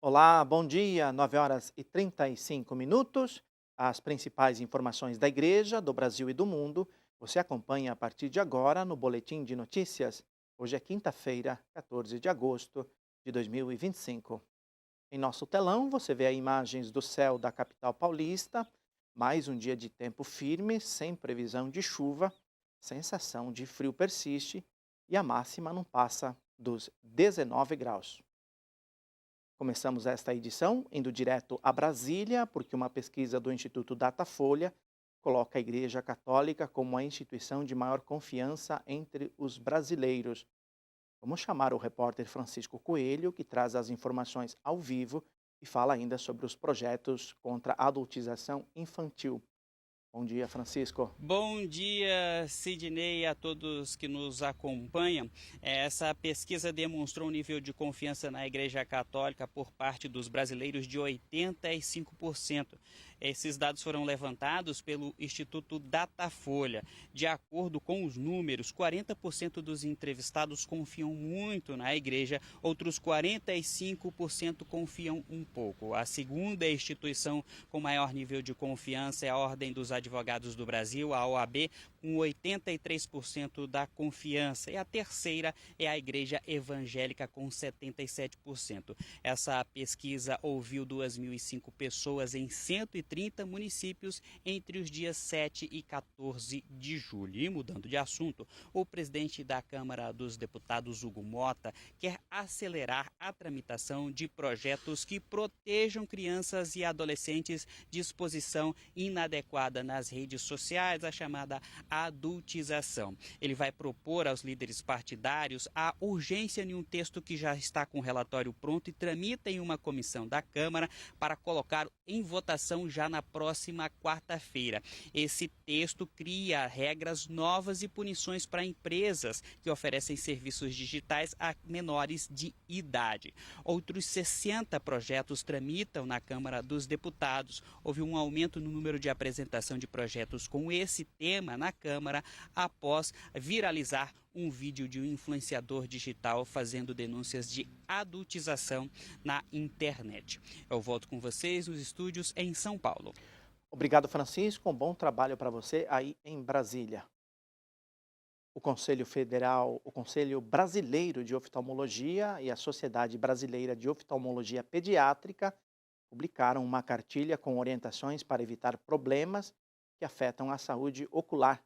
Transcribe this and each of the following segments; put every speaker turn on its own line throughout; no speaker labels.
Olá, bom dia. 9h35. As principais informações da Igreja, do Brasil e do mundo, você acompanha a partir de agora no Boletim de Notícias. Hoje é quinta-feira, 14 de agosto de 2025. Em nosso telão, você vê imagens do céu da capital paulista, mais um dia de tempo firme, sem previsão de chuva, sensação de frio persiste e a máxima não passa dos 19 graus. Começamos esta edição indo direto a Brasília, porque uma pesquisa do Instituto Datafolha coloca a Igreja Católica como a instituição de maior confiança entre os brasileiros. Vamos chamar o repórter Francisco Coelho, que traz as informações ao vivo e fala ainda sobre os projetos contra a adultização infantil. Bom dia, Francisco.
Bom dia, Sidney, e a todos que nos acompanham. Essa pesquisa demonstrou um nível de confiança na Igreja Católica por parte dos brasileiros de 85%. Esses dados foram levantados pelo Instituto Datafolha. De acordo com os números, 40% dos entrevistados confiam muito na Igreja, outros 45% confiam um pouco. A segunda instituição com maior nível de confiança é a Ordem dos Advogados do Brasil, a OAB, com 83% da confiança. E a terceira é a Igreja Evangélica, com 77%. Essa pesquisa ouviu 2.005 pessoas em 130 municípios entre os dias 7 e 14 de julho. E mudando de assunto, o presidente da Câmara dos Deputados, Hugo Mota, quer acelerar a tramitação de projetos que protejam crianças e adolescentes de exposição inadequada nas redes sociais, a chamada adultização. Ele vai propor aos líderes partidários a urgência em um texto que já está com o relatório pronto e tramita em uma comissão da Câmara para colocar em votação já na próxima quarta-feira. Esse texto cria regras novas e punições para empresas que oferecem serviços digitais a menores de idade. Outros 60 projetos tramitam na Câmara dos Deputados. Houve um aumento no número de apresentação de projetos com esse tema na Câmara após viralizar um vídeo de um influenciador digital fazendo denúncias de adultização na internet. Eu volto com vocês nos estúdios em São Paulo.
Obrigado, Francisco. Um bom trabalho para você aí em Brasília. O Conselho Brasileiro de Oftalmologia e a Sociedade Brasileira de Oftalmologia Pediátrica publicaram uma cartilha com orientações para evitar problemas que afetam a saúde ocular.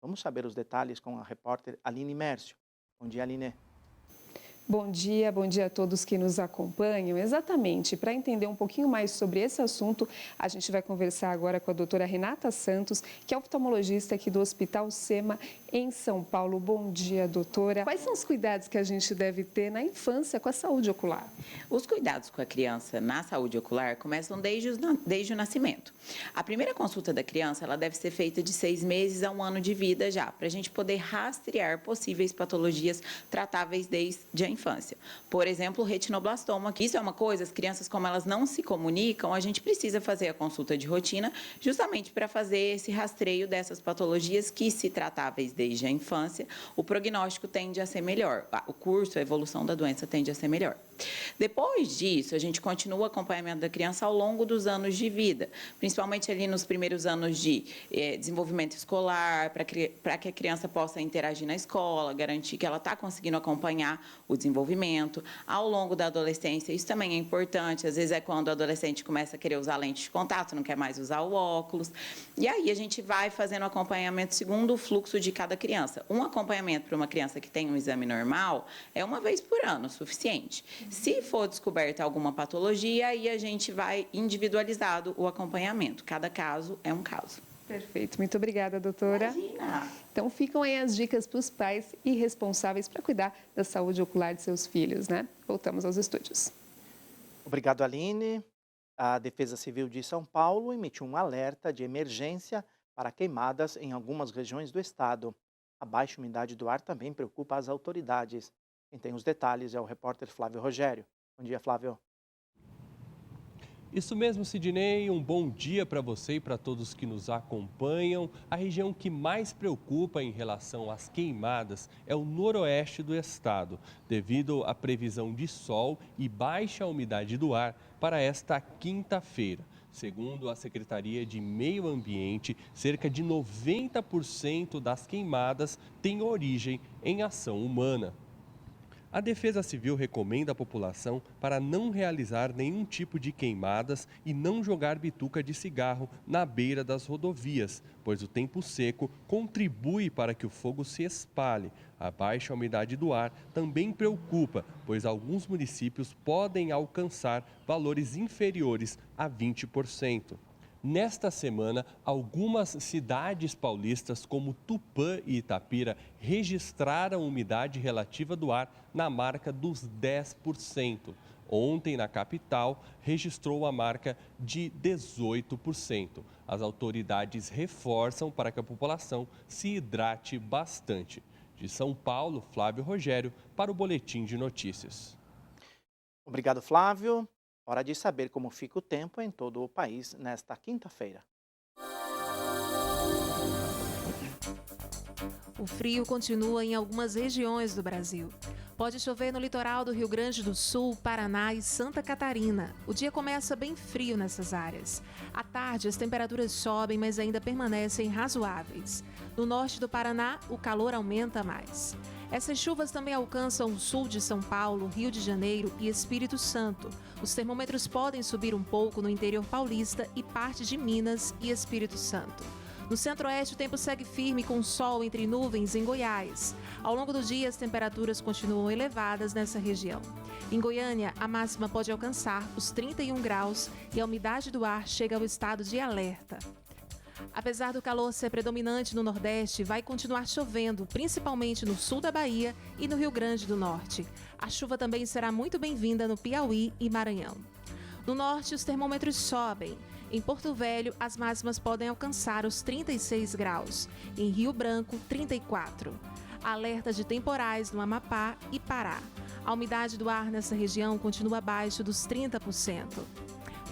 Vamos saber os detalhes com a repórter Aline Mércio. Bom dia, Aline.
Bom dia a todos que nos acompanham. Exatamente, para entender um pouquinho mais sobre esse assunto, a gente vai conversar agora com a doutora Renata Santos, que é oftalmologista aqui do Hospital SEMA, em São Paulo. Bom dia, doutora. Quais são os cuidados que a gente deve ter na infância com a saúde ocular?
Os cuidados com a criança na saúde ocular começam desde o nascimento. A primeira consulta da criança ela deve ser feita de 6 meses a 1 ano de vida já, para a gente poder rastrear possíveis patologias tratáveis desde a infância. Por exemplo, o retinoblastoma, que isso é uma coisa, as crianças, como elas não se comunicam, a gente precisa fazer a consulta de rotina justamente para fazer esse rastreio dessas patologias que, se tratáveis desde a infância, o prognóstico tende a ser melhor, o curso, a evolução da doença tende a ser melhor. Depois disso, a gente continua o acompanhamento da criança ao longo dos anos de vida, principalmente ali nos primeiros anos de desenvolvimento escolar, para que a criança possa interagir na escola, garantir que ela está conseguindo acompanhar o desenvolvimento. Ao longo da adolescência, isso também é importante, às vezes é quando o adolescente começa a querer usar lente de contato, não quer mais usar o óculos, e aí a gente vai fazendo o acompanhamento segundo o fluxo de cada criança. Um acompanhamento para uma criança que tem um exame normal é 1 vez por ano, suficiente. Se for descoberta alguma patologia, aí a gente vai individualizado o acompanhamento. Cada caso é um caso.
Perfeito, muito obrigada, doutora.
Imagina!
Então ficam aí as dicas para os pais e responsáveis para cuidar da saúde ocular de seus filhos, né? Voltamos aos estúdios.
Obrigado, Aline. A Defesa Civil de São Paulo emitiu um alerta de emergência para queimadas em algumas regiões do estado. A baixa umidade do ar também preocupa as autoridades. Quem tem os detalhes é o repórter Flávio Rogério. Bom dia, Flávio.
Isso mesmo, Sidney, um bom dia para você e para todos que nos acompanham. A região que mais preocupa em relação às queimadas é o noroeste do estado, devido à previsão de sol e baixa umidade do ar para esta quinta-feira. Segundo a Secretaria de Meio Ambiente, cerca de 90% das queimadas têm origem em ação humana. A Defesa Civil recomenda à população para não realizar nenhum tipo de queimadas e não jogar bituca de cigarro na beira das rodovias, pois o tempo seco contribui para que o fogo se espalhe. A baixa umidade do ar também preocupa, pois alguns municípios podem alcançar valores inferiores a 20%. Nesta semana, algumas cidades paulistas, como Tupã e Itapira, registraram umidade relativa do ar na marca dos 10%. Ontem, na capital, registrou a marca de 18%. As autoridades reforçam para que a população se hidrate bastante. De São Paulo, Flávio Rogério, para o Boletim de Notícias.
Obrigado, Flávio. Hora de saber como fica o tempo em todo o país nesta quinta-feira.
O frio continua em algumas regiões do Brasil. Pode chover no litoral do Rio Grande do Sul, Paraná e Santa Catarina. O dia começa bem frio nessas áreas. À tarde, as temperaturas sobem, mas ainda permanecem razoáveis. No norte do Paraná, o calor aumenta mais. Essas chuvas também alcançam o sul de São Paulo, Rio de Janeiro e Espírito Santo. Os termômetros podem subir um pouco no interior paulista e parte de Minas e Espírito Santo. No centro-oeste, o tempo segue firme com sol entre nuvens em Goiás. Ao longo do dia, as temperaturas continuam elevadas nessa região. Em Goiânia, a máxima pode alcançar os 31 graus e a umidade do ar chega ao estado de alerta. Apesar do calor ser predominante no Nordeste, vai continuar chovendo, principalmente no sul da Bahia e no Rio Grande do Norte. A chuva também será muito bem-vinda no Piauí e Maranhão. No Norte, os termômetros sobem. Em Porto Velho, as máximas podem alcançar os 36 graus. Em Rio Branco, 34. Alerta de temporais no Amapá e Pará. A umidade do ar nessa região continua abaixo dos 30%.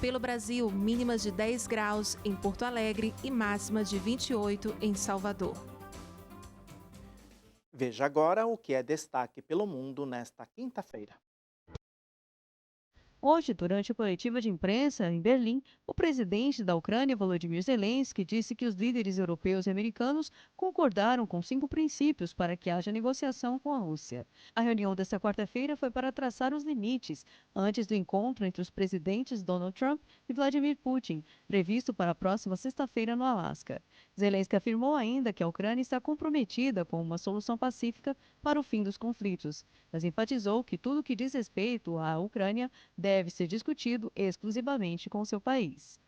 Pelo Brasil, mínimas de 10 graus em Porto Alegre e máxima de 28 em Salvador.
Veja agora o que é destaque pelo mundo nesta quinta-feira.
Hoje, durante a coletiva de imprensa em Berlim, o presidente da Ucrânia, Volodymyr Zelensky, disse que os líderes europeus e americanos concordaram com 5 princípios para que haja negociação com a Rússia. A reunião desta quarta-feira foi para traçar os limites antes do encontro entre os presidentes Donald Trump e Vladimir Putin, previsto para a próxima sexta-feira no Alasca. Zelensky afirmou ainda que a Ucrânia está comprometida com uma solução pacífica para o fim dos conflitos, mas enfatizou que tudo que diz respeito à Ucrânia deve ser discutido exclusivamente com seu país.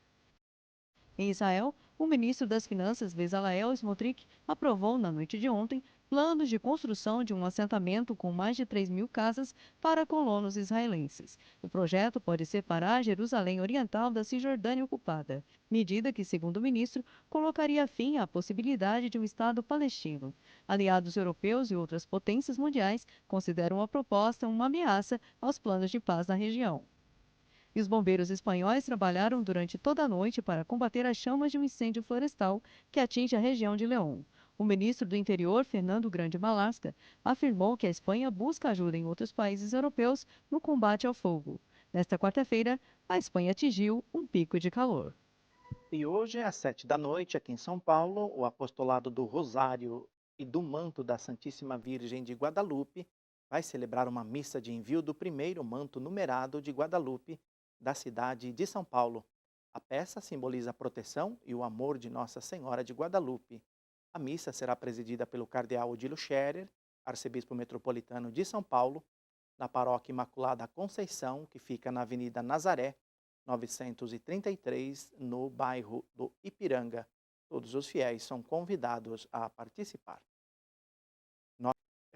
Em Israel, o ministro das Finanças, Bezalel Smotrich, aprovou na noite de ontem planos de construção de um assentamento com mais de 3.000 casas para colonos israelenses. O projeto pode separar Jerusalém Oriental da Cisjordânia ocupada, medida que, segundo o ministro, colocaria fim à possibilidade de um Estado palestino. Aliados europeus e outras potências mundiais consideram a proposta uma ameaça aos planos de paz na região. E os bombeiros espanhóis trabalharam durante toda a noite para combater as chamas de um incêndio florestal que atinge a região de León. O ministro do Interior, Fernando Grande Malasca, afirmou que a Espanha busca ajuda em outros países europeus no combate ao fogo. Nesta quarta-feira, a Espanha atingiu um pico de calor.
E hoje, às 7 da noite, aqui em São Paulo, o apostolado do Rosário e do Manto da Santíssima Virgem de Guadalupe vai celebrar uma missa de envio do primeiro manto numerado de Guadalupe da cidade de São Paulo. A peça simboliza a proteção e o amor de Nossa Senhora de Guadalupe. A missa será presidida pelo cardeal Odilo Scherer, arcebispo metropolitano de São Paulo, na paróquia Imaculada Conceição, que fica na Avenida Nazaré, 933, no bairro do Ipiranga. Todos os fiéis são convidados a participar.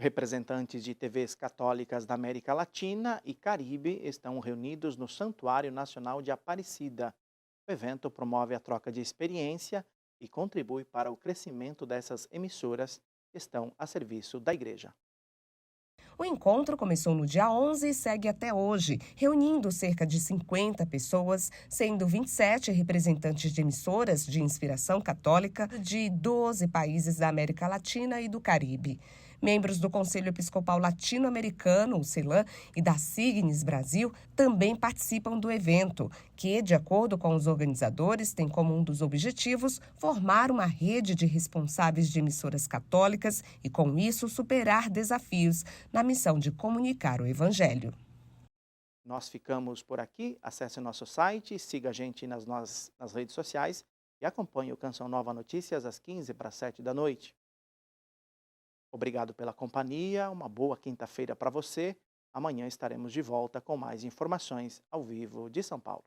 Representantes de TVs católicas da América Latina e Caribe estão reunidos no Santuário Nacional de Aparecida. O evento promove a troca de experiência e contribui para o crescimento dessas emissoras que estão a serviço da Igreja.
O encontro começou no dia 11 e segue até hoje, reunindo cerca de 50 pessoas, sendo 27 representantes de emissoras de inspiração católica de 12 países da América Latina e do Caribe. Membros do Conselho Episcopal Latino-Americano, o CELAM, e da Signes Brasil também participam do evento, que, de acordo com os organizadores, tem como um dos objetivos formar uma rede de responsáveis de emissoras católicas e, com isso, superar desafios na missão de comunicar o Evangelho.
Nós ficamos por aqui. Acesse nosso site, siga a gente nas redes sociais e acompanhe o Canção Nova Notícias às 6:45 da noite. Obrigado pela companhia, uma boa quinta-feira para você. Amanhã estaremos de volta com mais informações ao vivo de São Paulo.